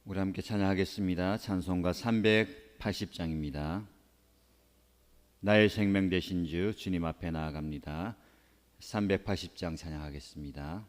우리 함께 찬양하겠습니다. 찬송가 380장입니다. 나의 생명 되신 주 주님 앞에 나아갑니다. 380장 찬양하겠습니다.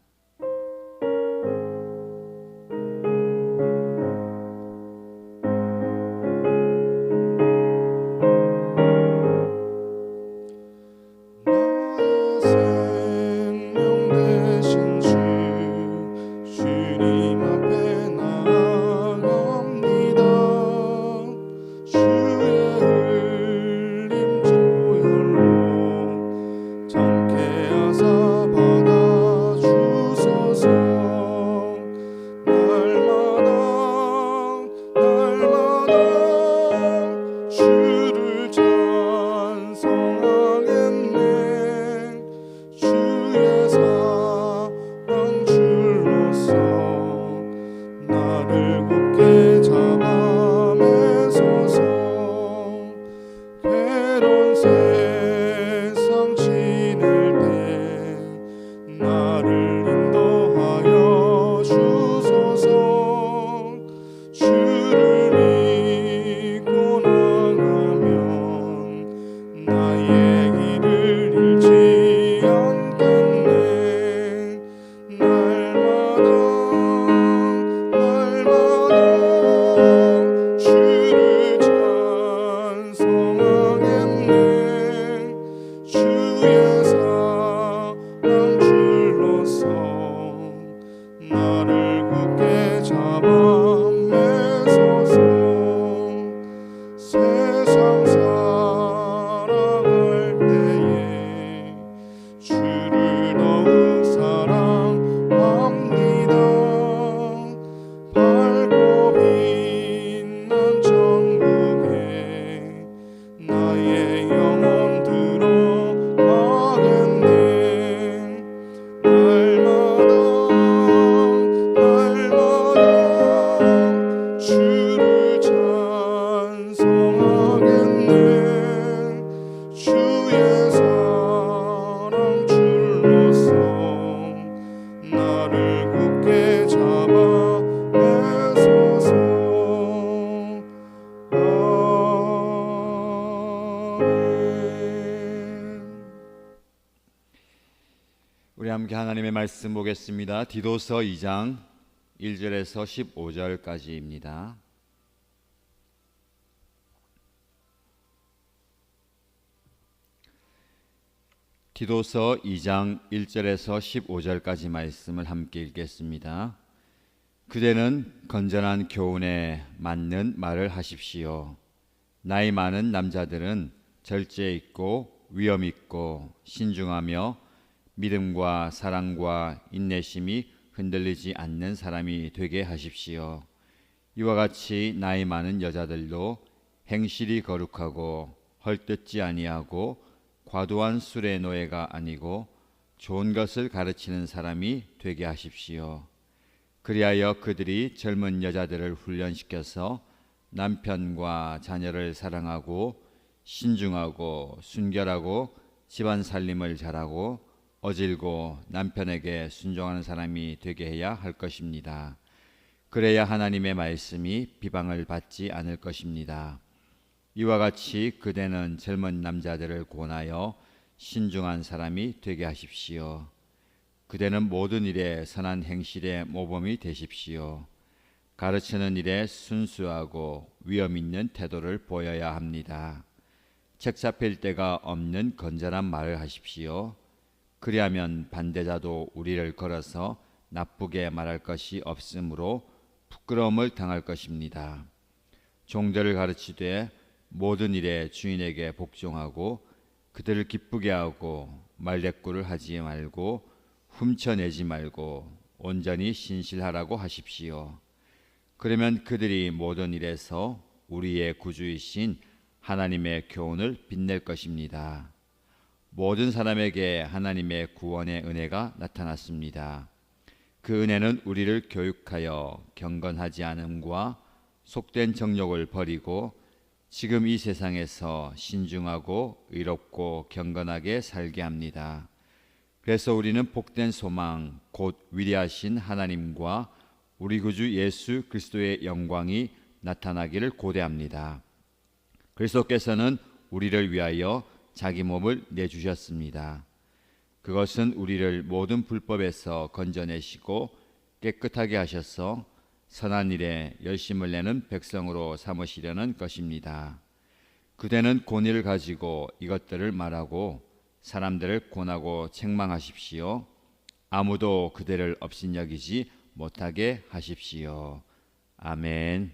우리 함께 하나님의 말씀 보겠습니다. 디도서 2장 1절에서 15절까지입니다. 디도서 2장 1절에서 15절까지 말씀을 함께 읽겠습니다. 그대는 건전한 교훈에 맞는 말을 하십시오. 나이 많은 남자들은 절제 있고 위엄 있고 신중하며 믿음과 사랑과 인내심이 흔들리지 않는 사람이 되게 하십시오. 이와 같이 나이 많은 여자들도 행실이 거룩하고 헐뜯지 아니하고 과도한 술의 노예가 아니고 좋은 것을 가르치는 사람이 되게 하십시오. 그리하여 그들이 젊은 여자들을 훈련시켜서 남편과 자녀를 사랑하고 신중하고 순결하고 집안 살림을 잘하고 어질고 남편에게 순종하는 사람이 되게 해야 할 것입니다. 그래야 하나님의 말씀이 비방을 받지 않을 것입니다. 이와 같이 그대는 젊은 남자들을 권하여 신중한 사람이 되게 하십시오. 그대는 모든 일에 선한 행실의 모범이 되십시오. 가르치는 일에 순수하고 위엄 있는 태도를 보여야 합니다. 책 잡힐 데가 없는 건전한 말을 하십시오. 그리하면 반대자도 우리를 걸어서 나쁘게 말할 것이 없으므로 부끄러움을 당할 것입니다. 종들을 가르치되 모든 일에 주인에게 복종하고 그들을 기쁘게 하고 말대꾸를 하지 말고 훔쳐내지 말고 온전히 신실하라고 하십시오. 그러면 그들이 모든 일에서 우리의 구주이신 하나님의 교훈을 빛낼 것입니다. 모든 사람에게 하나님의 구원의 은혜가 나타났습니다. 그 은혜는 우리를 교육하여 경건하지 않음과 속된 정욕을 버리고 지금 이 세상에서 신중하고 의롭고 경건하게 살게 합니다. 그래서 우리는 복된 소망 곧 위대하신 하나님과 우리 구주 예수 그리스도의 영광이 나타나기를 고대합니다. 그리스도께서는 우리를 위하여 자기 몸을 내주셨습니다. 그것은 우리를 모든 불법에서 건져내시고 깨끗하게 하셔서 선한 일에 열심을 내는 백성으로 삼으시려는 것입니다. 그대는 권위를 가지고 이것들을 말하고 사람들을 권하고 책망하십시오. 아무도 그대를 업신여기지 못하게 하십시오. 아멘.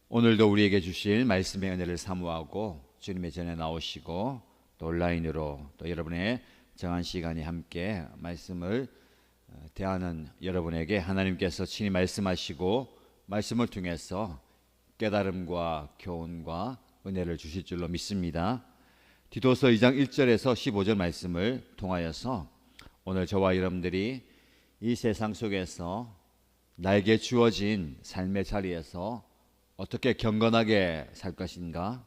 오늘도 우리에게 주실 말씀의 은혜를 사모하고 주님의 전에 나오시고 또 온라인으로 또 여러분의 정한 시간에 함께 말씀을 대하는 여러분에게 하나님께서 친히 말씀하시고 말씀을 통해서 깨달음과 교훈과 은혜를 주실 줄로 믿습니다. 디도서 2장 1절에서 15절 말씀을 통하여서 오늘 저와 여러분들이 이 세상 속에서 나에게 주어진 삶의 자리에서 어떻게 경건하게 살 것인가,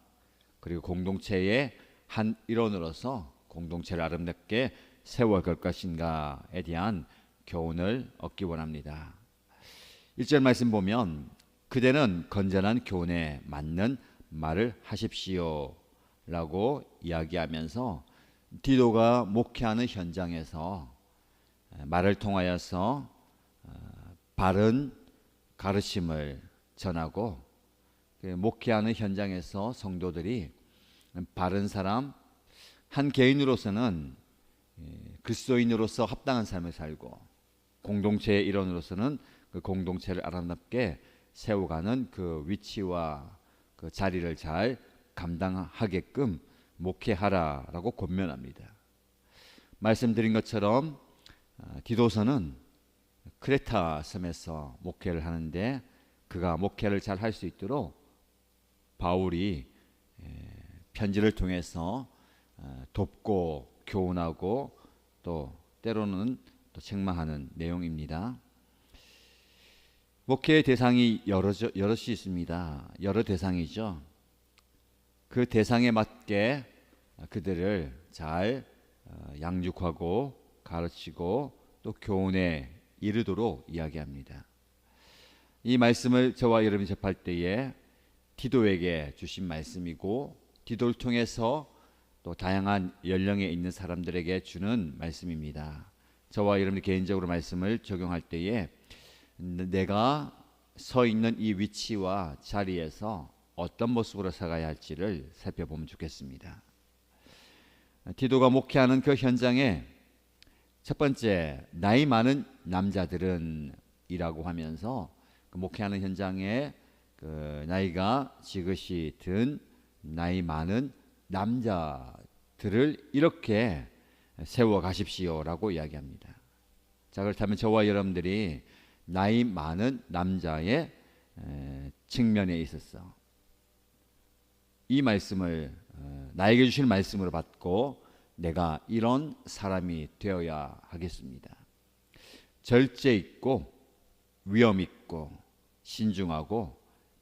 그리고 공동체의 한 일원으로서 공동체를 아름답게 세워갈 것인가에 대한 교훈을 얻기 원합니다. 1절 말씀 보면 그대는 건전한 교훈에 맞는 말을 하십시오 라고 이야기하면서 디도가 목회하는 현장에서 말을 통하여서 바른 가르침을 전하고 목회하는 현장에서 성도들이 바른 사람, 한 개인으로서는 그리스도인으로서 합당한 삶을 살고 공동체의 일원으로서는 그 공동체를 아름답게 세워가는 그 위치와 그 자리를 잘 감당하게끔 목회하라라고 권면합니다. 말씀드린 것처럼 디도서는 크레타 섬에서 목회를 하는데 그가 목회를 잘 할 수 있도록 바울이 편지를 통해서 돕고 교훈하고 또 때로는 또 책망하는 내용입니다. 목회의 대상이 여럿이 있습니다. 여러 대상이죠. 그 대상에 맞게 그들을 잘 양육하고 가르치고 또 교훈에 이르도록 이야기합니다. 이 말씀을 저와 여러분이 접할 때에 디도에게 주신 말씀이고 디도를 통해서 또 다양한 연령에 있는 사람들에게 주는 말씀입니다. 저와 여러분이 개인적으로 말씀을 적용할 때에 내가 서 있는 이 위치와 자리에서 어떤 모습으로 살아야 할지를 살펴보면 좋겠습니다. 디도가 목회하는 그 현장에 첫 번째, 나이 많은 남자들은 이라고 하면서 그 목회하는 현장에 그 나이가 지긋이 든 나이 많은 남자들을 이렇게 세워 가십시오라고 이야기합니다. 자, 그렇다면 저와 여러분들이 나이 많은 남자의 측면에 있어서 이 말씀을 나에게 주실 말씀으로 받고 내가 이런 사람이 되어야 하겠습니다. 절제 있고 위엄 있고 신중하고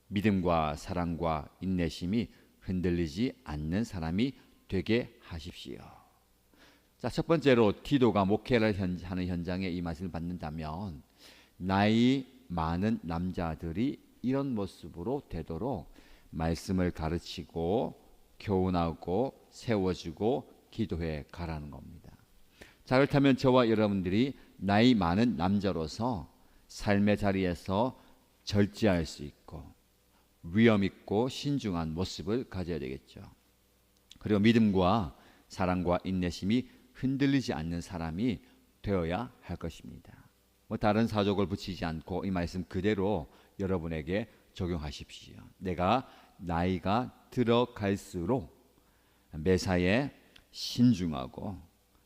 믿음과 사랑과 인내심이 흔들리지 않는 사람이 되게 하십시오. 자, 첫 번째로 디도가 목회를 하는 현장에 이 말씀을 받는다면 나이 많은 남자들이 이런 모습으로 되도록 말씀을 가르치고 교훈하고 세워주고 기도해 가라는 겁니다. 자, 그렇다면 저와 여러분들이 나이 많은 남자로서 삶의 자리에서 절제할 수 있고 위엄 있고 신중한 모습을 가져야 되겠죠. 그리고 믿음과 사랑과 인내심이 흔들리지 않는 사람이 되어야 할 것입니다. 뭐 다른 사족을 붙이지 않고 이 말씀 그대로 여러분에게 적용하십시오. 내가 나이가 들어갈수록 매사에 신중하고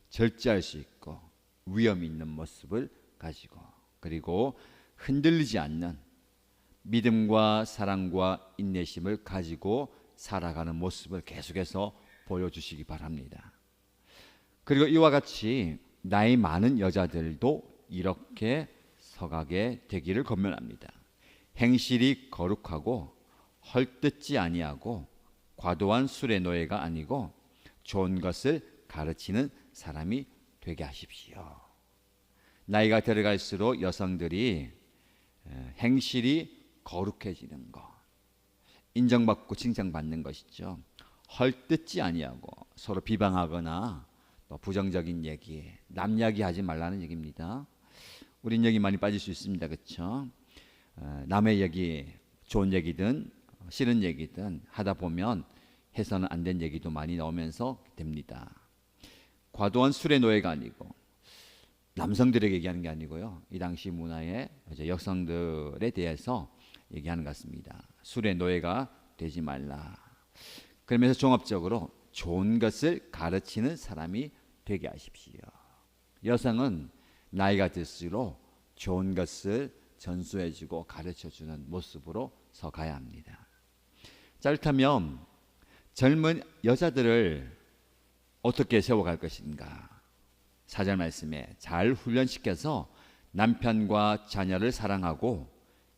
절제할 수 있고 위엄 있는 모습을 가지고 그리고 흔들리지 않는 믿음과 사랑과 인내심을 가지고 살아가는 모습을 계속해서 보여주시기 바랍니다. 그리고 이와 같이 나이 많은 여자들도 이렇게 서가게 되기를 권면합니다. 행실이 거룩하고 헐뜯지 아니하고 과도한 술의 노예가 아니고 좋은 것을 가르치는 사람이 되게 하십시오. 나이가 들어갈수록 여성들이 행실이 거룩해지는 것, 인정받고 칭찬받는 것이죠. 헐뜯지 아니하고 서로 비방하거나 또 부정적인 얘기, 남 이야기하지 말라는 얘기입니다. 우린 여기 많이 빠질 수 있습니다. 그렇죠? 남의 얘기, 좋은 얘기든 싫은 얘기든 하다 보면 해서는 안 된 얘기도 많이 나오면서 됩니다. 과도한 술의 노예가 아니고 남성들에게 얘기하는 게 아니고요. 이 당시 문화의 여성들에 대해서 얘기하는 것 같습니다. 술의 노예가 되지 말라. 그러면서 종합적으로 좋은 것을 가르치는 사람이 되게 하십시오. 여성은 나이가 들수록 좋은 것을 전수해주고 가르쳐주는 모습으로 서가야 합니다. 자, 그렇다면 젊은 여자들을 어떻게 세워갈 것인가? 4절 말씀에 잘 훈련시켜서 남편과 자녀를 사랑하고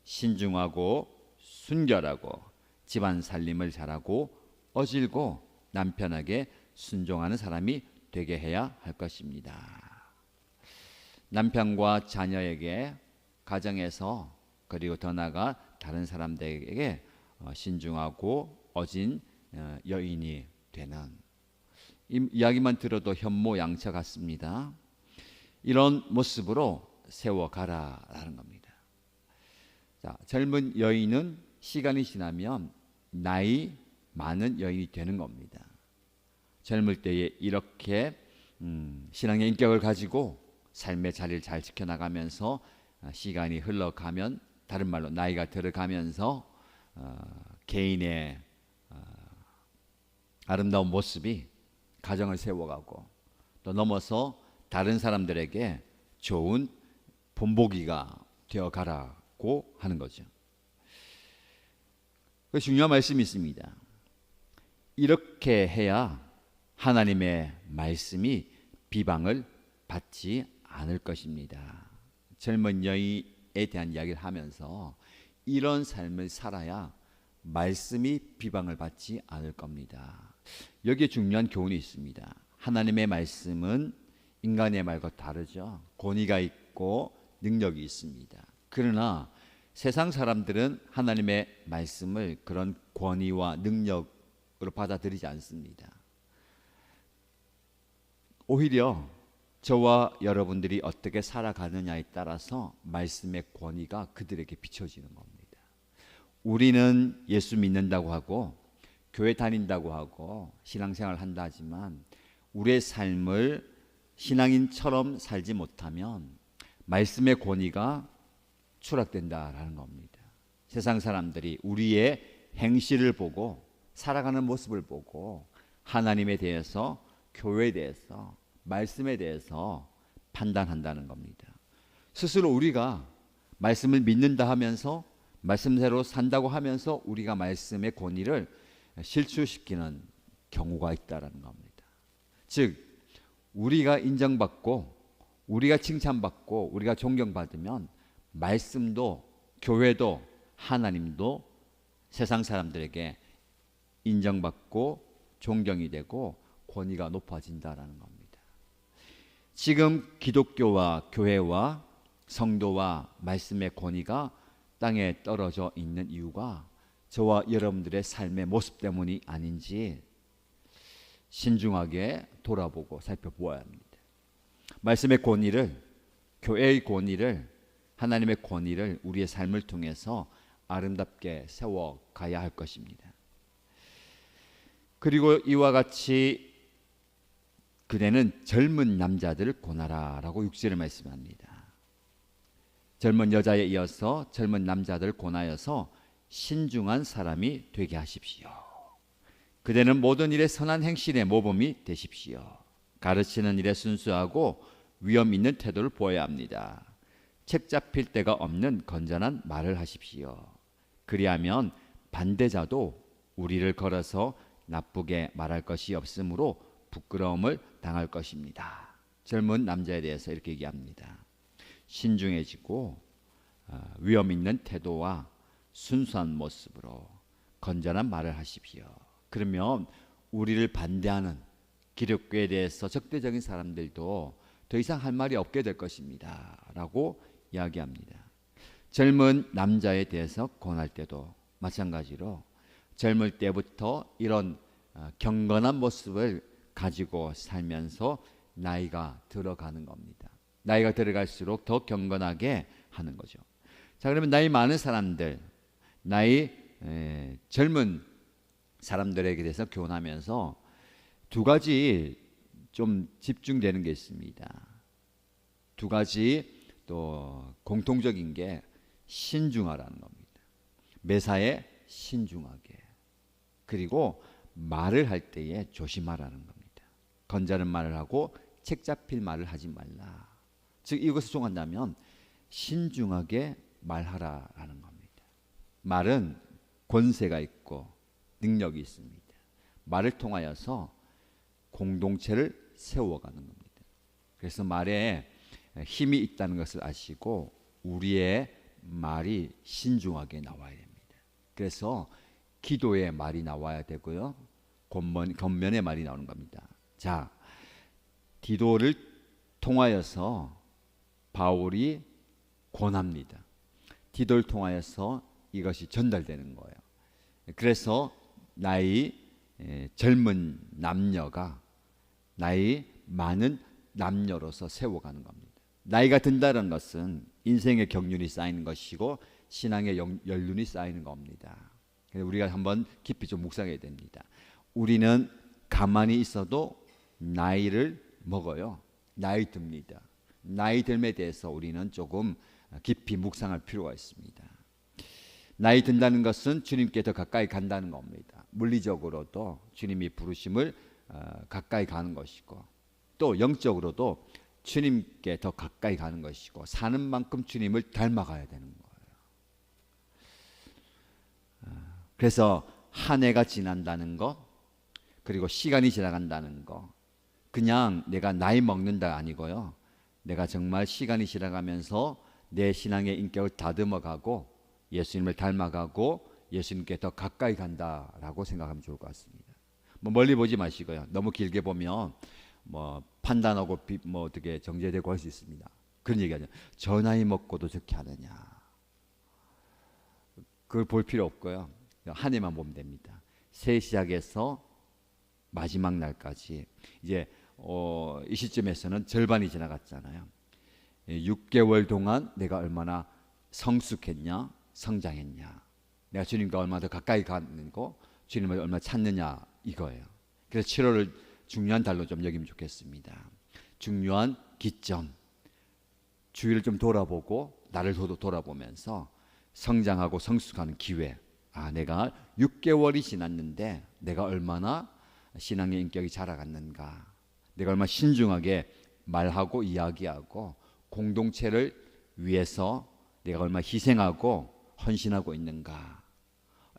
신중하고 순결하고 집안 살림을 잘하고 어질고 남편에게 순종하는 사람이 되게 해야 할 것입니다. 남편과 자녀에게, 가정에서, 그리고 더 나아가 다른 사람들에게 신중하고 어진 여인이 되는, 이 이야기만 들어도 현모양처 같습니다. 이런 모습으로 세워가라라는 겁니다. 자, 젊은 여인은 시간이 지나면 나이 많은 여인이 되는 겁니다. 젊을 때에 이렇게 신앙의 인격을 가지고 삶의 자리를 잘 지켜나가면서 시간이 흘러가면, 다른 말로 나이가 들어가면서 개인의 아름다운 모습이 가정을 세워가고 또 넘어서 다른 사람들에게 좋은 본보기가 되어가라고 하는 거죠. 그 중요한 말씀이 있습니다. 이렇게 해야 하나님의 말씀이 비방을 받지 않을 것입니다. 젊은 여인에 대한 이야기를 하면서 이런 삶을 살아야 말씀이 비방을 받지 않을 겁니다. 여기에 중요한 교훈이 있습니다. 하나님의 말씀은 인간의 말과 다르죠. 권위가 있고 능력이 있습니다. 그러나 세상 사람들은 하나님의 말씀을 그런 권위와 능력으로 받아들이지 않습니다. 오히려 저와 여러분들이 어떻게 살아가느냐에 따라서 말씀의 권위가 그들에게 비춰지는 겁니다. 우리는 예수 믿는다고 하고 교회 다닌다고 하고 신앙생활을 한다 하지만 우리의 삶을 신앙인처럼 살지 못하면 말씀의 권위가 추락된다라는 겁니다. 세상 사람들이 우리의 행실을 보고 살아가는 모습을 보고 하나님에 대해서, 교회에 대해서, 말씀에 대해서 판단한다는 겁니다. 스스로 우리가 말씀을 믿는다 하면서 말씀대로 산다고 하면서 우리가 말씀의 권위를 실추시키는 경우가 있다는 겁니다. 즉 우리가 인정받고 우리가 칭찬받고 우리가 존경받으면 말씀도 교회도 하나님도 세상 사람들에게 인정받고 존경이 되고 권위가 높아진다라는 겁니다. 지금 기독교와 교회와 성도와 말씀의 권위가 땅에 떨어져 있는 이유가 저와 여러분들의 삶의 모습 때문이 아닌지 신중하게 돌아보고 살펴보아야 합니다. 말씀의 권위를, 교회의 권위를, 하나님의 권위를 우리의 삶을 통해서 아름답게 세워가야 할 것입니다. 그리고 이와 같이 그대는 젊은 남자들을 권하라라고 6절에 말씀합니다. 젊은 여자에 이어서 젊은 남자들을 권하여서 신중한 사람이 되게 하십시오. 그대는 모든 일에 선한 행실의 모범이 되십시오. 가르치는 일에 순수하고 위험 있는 태도를 보여야 합니다. 책 잡힐 데가 없는 건전한 말을 하십시오. 그리하면 반대자도 우리를 걸어서 나쁘게 말할 것이 없으므로 부끄러움을 당할 것입니다. 젊은 남자에 대해서 이렇게 얘기합니다. 신중해지고 위험 있는 태도와 순수한 모습으로 건전한 말을 하십시오. 그러면 우리를 반대하는 기독교에 대해서 적대적인 사람들도 더 이상 할 말이 없게 될 것입니다 라고 이야기합니다. 젊은 남자에 대해서 권할 때도 마찬가지로 젊을 때부터 이런 경건한 모습을 가지고 살면서 나이가 들어가는 겁니다. 나이가 들어갈수록 더 경건하게 하는 거죠. 자, 그러면 나이 많은 사람들, 젊은 사람들에게 대해서 교훈하면서 두 가지 좀 집중되는 게 있습니다. 두 가지 또 공통적인 게 신중하라는 겁니다. 매사에 신중하게, 그리고 말을 할 때에 조심하라는 겁니다. 건자는 말을 하고 책 잡힐 말을 하지 말라. 즉 이것을 종한다면 신중하게 말하라라는 겁니다. 말은 권세가 있고 능력이 있습니다. 말을 통하여서 공동체를 세워가는 겁니다. 그래서 말에 힘이 있다는 것을 아시고 우리의 말이 신중하게 나와야 됩니다. 그래서 기도의 말이 나와야 되고요, 권면의 말이 나오는 겁니다. 자, 디도를 통하여서 바울이 권합니다. 디도를 통하여서 이것이 전달되는 거예요. 그래서 젊은 남녀가 나이 많은 남녀로서 세워가는 겁니다. 나이가 든다는 것은 인생의 경륜이 쌓이는 것이고 신앙의 연륜이 쌓이는 겁니다. 그래서 우리가 한번 깊이 좀 묵상해야 됩니다. 우리는 가만히 있어도 나이를 먹어요. 나이 듭니다. 나이 듦에 대해서 우리는 조금 깊이 묵상할 필요가 있습니다. 나이 든다는 것은 주님께 더 가까이 간다는 겁니다. 물리적으로도 주님이 부르심을 가까이 가는 것이고, 또 영적으로도 주님께 더 가까이 가는 것이고, 사는 만큼 주님을 닮아가야 되는 거예요. 그래서 한 해가 지난다는 것, 그리고 시간이 지나간다는 것, 그냥 내가 나이 먹는다 아니고요, 내가 정말 시간이 지나가면서 내 신앙의 인격을 다듬어가고 예수님을 닮아가고 예수님께 더 가까이 간다라고 생각하면 좋을 것 같습니다. 멀리 보지 마시고요, 너무 길게 보면 판단하고 어떻게 정죄되고 할 수 있습니다. 그런 얘기하죠. 저 나이 먹고도 저렇게 하느냐, 그걸 볼 필요 없고요, 한 해만 보면 됩니다. 새 시작에서 마지막 날까지 이제 이 시점에서는 절반이 지나갔잖아요. 6개월 동안 내가 얼마나 성숙했냐, 성장했냐, 내가 주님과 얼마나 더 가까이 가는 거, 주님을 얼마나 찾느냐, 이거예요. 그래서 7월을 중요한 달로 좀 여기면 좋겠습니다. 중요한 기점, 주위를 좀 돌아보고 나를 돌아보면서 성장하고 성숙하는 기회. 내가 6개월이 지났는데 내가 얼마나 신앙의 인격이 자라갔는가, 내가 얼마나 신중하게 말하고 이야기하고 공동체를 위해서 내가 얼마나 희생하고 헌신하고 있는가.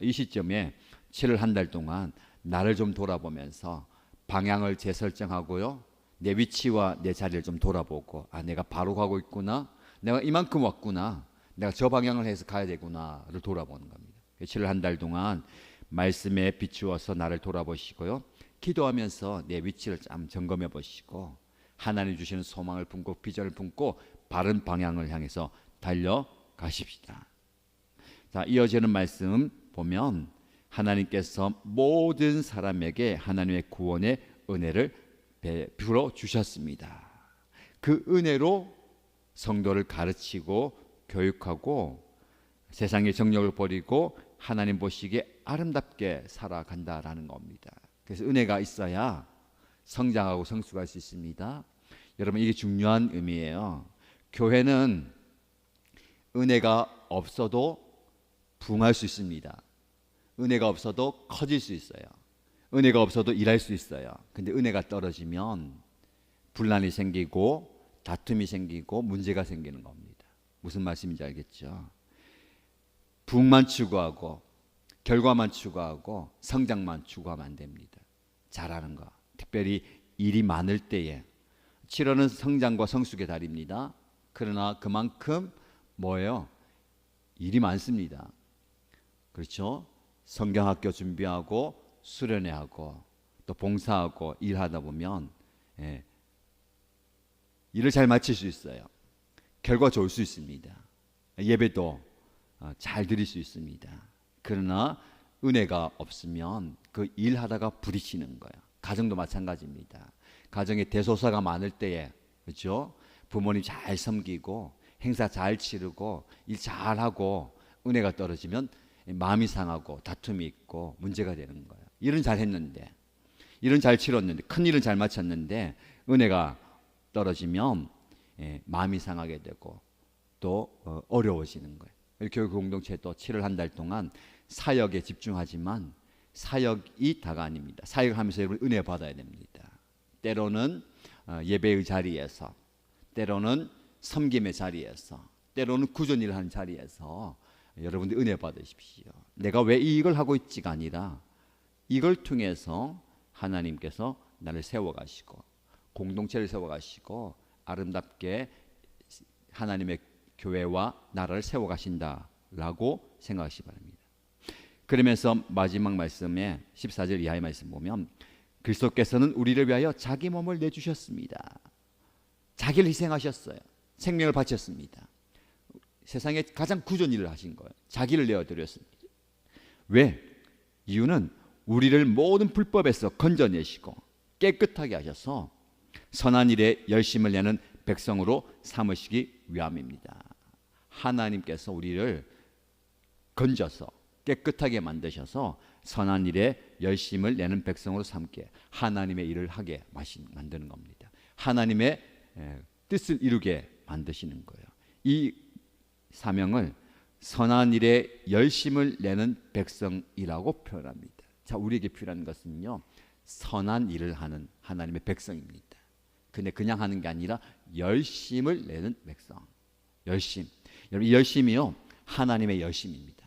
이 시점에 7월 한 달 동안 나를 좀 돌아보면서 방향을 재설정하고요, 내 위치와 내 자리를 좀 돌아보고, 내가 바로 가고 있구나, 내가 이만큼 왔구나, 내가 저 방향을 해서 가야 되구나를 돌아보는 겁니다. 7월 한 달 동안 말씀에 비추어서 나를 돌아보시고요, 기도하면서 내 위치를 좀 점검해 보시고 하나님 주시는 소망을 품고 비전을 품고 바른 방향을 향해서 달려가십시다. 자, 이어지는 말씀 보면 하나님께서 모든 사람에게 하나님의 구원의 은혜를 베풀어 주셨습니다. 그 은혜로 성도를 가르치고 교육하고 세상의 정욕을 버리고 하나님 보시기에 아름답게 살아간다라는 겁니다. 그래서 은혜가 있어야 성장하고 성숙할 수 있습니다. 여러분, 이게 중요한 의미예요. 교회는 은혜가 없어도 부흥할 수 있습니다. 은혜가 없어도 커질 수 있어요. 은혜가 없어도 일할 수 있어요. 근데 은혜가 떨어지면 분란이 생기고 다툼이 생기고 문제가 생기는 겁니다. 무슨 말씀인지 알겠죠? 부흥만 추구하고 결과만 추구하고 성장만 추구하면 안 됩니다. 잘하는 거, 특별히 일이 많을 때에. 7월은 성장과 성숙의 달입니다. 그러나 그만큼 뭐예요? 일이 많습니다. 그렇죠? 성경학교 준비하고 수련회하고 또 봉사하고 일하다 보면 일을 잘 마칠 수 있어요. 결과 좋을 수 있습니다. 예배도 잘 드릴 수 있습니다. 그러나 은혜가 없으면 그 일하다가 부딪히는 거예요. 가정도 마찬가지입니다. 가정에 대소사가 많을 때에, 그렇죠? 부모님 잘 섬기고 행사 잘 치르고 일 잘하고 은혜가 떨어지면 마음이 상하고 다툼이 있고 문제가 되는 거예요. 일은 잘 했는데, 일은 잘 치렀는데, 큰 일은 잘 마쳤는데 은혜가 떨어지면 마음이 상하게 되고 또 어려워지는 거예요. 교회 공동체 또 7월 한 달 동안 사역에 집중하지만 사역이 다가 아닙니다. 사역하면서 여러분 은혜 받아야 됩니다. 때로는 예배의 자리에서, 때로는 섬김의 자리에서, 때로는 구전일을 하는 자리에서 여러분들 은혜 받으십시오. 내가 왜 이걸 하고 있지가 아니라 이걸 통해서 하나님께서 나를 세워가시고 공동체를 세워가시고 아름답게 하나님의 교회와 나라를 세워가신다라고 생각하시기 바랍니다. 그러면서 마지막 말씀에 14절 이하의 말씀 보면 그리스도께서는 우리를 위하여 자기 몸을 내주셨습니다. 자기를 희생하셨어요. 생명을 바쳤습니다. 세상에 가장 구전 일을 하신 거예요. 자기를 내어드렸습니다. 왜? 이유는 우리를 모든 불법에서 건져내시고 깨끗하게 하셔서 선한 일에 열심을 내는 백성으로 삼으시기 위함입니다. 하나님께서 우리를 건져서 깨끗하게 만드셔서 선한 일에 열심을 내는 백성으로 삼게 하나님의 일을 하게 만드는 겁니다. 하나님의 뜻을 이루게 만드시는 거예요. 이 사명을 선한 일에 열심을 내는 백성이라고 표현합니다. 자, 우리에게 필요한 것은요, 선한 일을 하는 하나님의 백성입니다. 근데 그냥 하는 게 아니라 열심을 내는 백성. 열심. 여러분, 이 열심이요, 하나님의 열심입니다.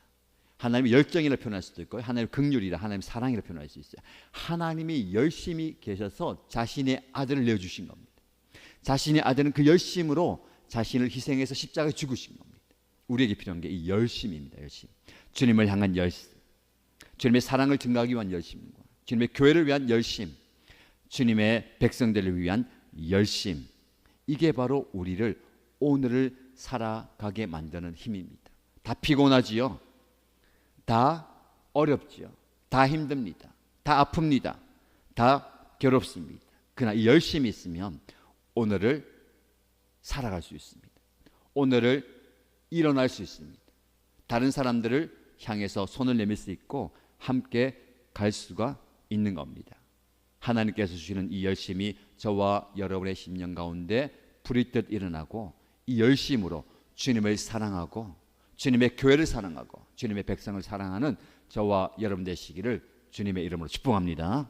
하나님의 열정이라 표현할 수도 있고요, 하나님의 긍휼이라, 하나님의 사랑이라 표현할 수 있어요. 하나님이 열심히 계셔서 자신의 아들을 내어주신 겁니다. 자신의 아들은 그 열심으로 자신을 희생해서 십자가에 죽으신 겁니다. 우리에게 필요한 게 이 열심입니다. 열심. 주님을 향한 열심, 주님의 사랑을 증가하기 위한 열심과 주님의 교회를 위한 열심, 주님의 백성들을 위한 열심, 이게 바로 우리를 오늘을 살아가게 만드는 힘입니다. 다 피곤하지요, 다 어렵지요, 다 힘듭니다, 다 아픕니다, 다 괴롭습니다. 그러나 이 열심이 있으면 오늘을 살아갈 수 있습니다. 오늘을 일어날 수 있습니다. 다른 사람들을 향해서 손을 내밀 수 있고 함께 갈 수가 있는 겁니다. 하나님께서 주시는 이 열심이 저와 여러분의 심령 가운데 불이 뜻 일어나고 이 열심으로 주님을 사랑하고 주님의 교회를 사랑하고 주님의 백성을 사랑하는 저와 여러분 되시기를 주님의 이름으로 축복합니다.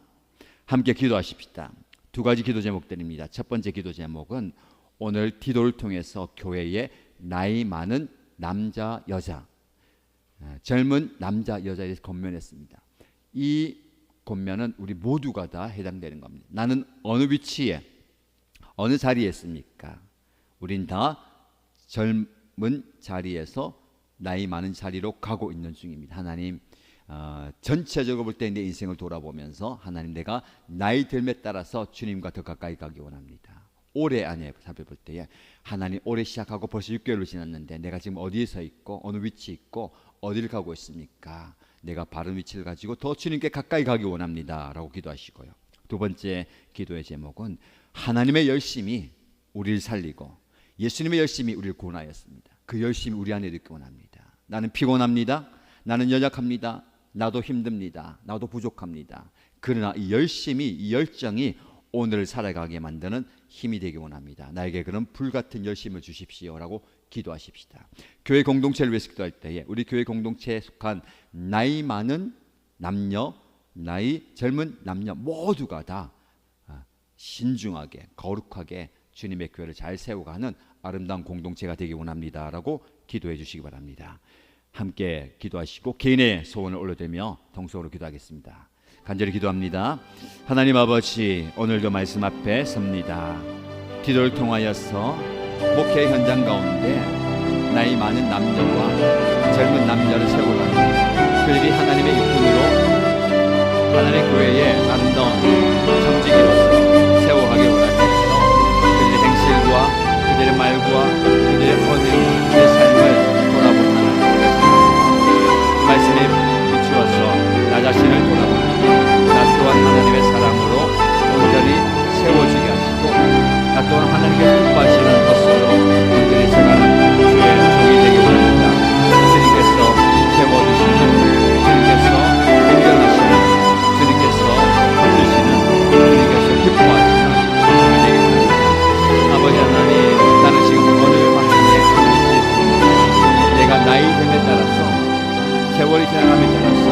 함께 기도하십시다. 두 가지 기도 제목들입니다. 첫 번째 기도 제목은 오늘 기도를 통해서 교회에 나이 많은 남자, 여자, 젊은 남자, 여자에 대해서 권면했습니다. 이 권면은 우리 모두가 다 해당되는 겁니다. 나는 어느 위치에, 어느 자리에 있습니까? 우린 다 젊은 자리에서 나이 많은 자리로 가고 있는 중입니다. 하나님, 전체적으로 볼 때 내 인생을 돌아보면서 하나님, 내가 나이 들에 따라서 주님과 더 가까이 가기 원합니다. 올해 안에 살펴볼 때에 하나님, 올해 시작하고 벌써 6개월을 지났는데 내가 지금 어디에 서 있고 어느 위치에 있고 어디를 가고 있습니까? 내가 바른 위치를 가지고 더 주님께 가까이 가기 원합니다 라고 기도하시고요. 두 번째 기도의 제목은 하나님의 열심이 우리를 살리고 예수님의 열심이 우리를 구원하였습니다. 그 열심이 우리 안에 있기 원합니다. 나는 피곤합니다. 나는 연약합니다. 나도 힘듭니다. 나도 부족합니다. 그러나 이 열심이, 이 열정이 오늘을 살아가게 만드는 힘이 되기 원합니다. 나에게 그런 불같은 열심을 주십시오라고 기도하십시다. 교회 공동체를 위해서 기도할 때에 우리 교회 공동체에 속한 나이 많은 남녀, 나이 젊은 남녀 모두가 다 신중하게 거룩하게 주님의 교회를 잘 세워가는 아름다운 공동체가 되기 원합니다라고 기도해 주시기 바랍니다. 함께 기도하시고 개인의 소원을 올려드리며 동성으로 기도하겠습니다. 간절히 기도합니다. 하나님 아버지, 오늘도 말씀 앞에 섭니다. 기도를 통하여서 목회 현장 가운데 나이 많은 남녀와 젊은 남녀를 세워가는 그들이 하나님의 육군으로 하나님의 교회의 아름다운 청지기로서 세워가기 원하시면서 그들의 행실과 모두와 그들의 어려운 삶을 돌아본 하나님을 생각합니다. 이 말씀에 비추어서 나 자신을 돌아봅니다. 나 또한 하나님의 사랑으로 온전히 세워지게 하시고 나 또한 하나님께서 기뻐하시는 것으로 온전히 살아가는 주의 종이 되기 원합니다. 주님께서 세워주시는, 주님께서 인정하시는, 주님께서 해주시는, 주님께서 기뻐하시는 종이 되기 원합니다. 아버지 하나님, 나는 지금 어느 방향에 있습니다. 내가 나이 됨에 따라서, 세월이 지나감에 따라서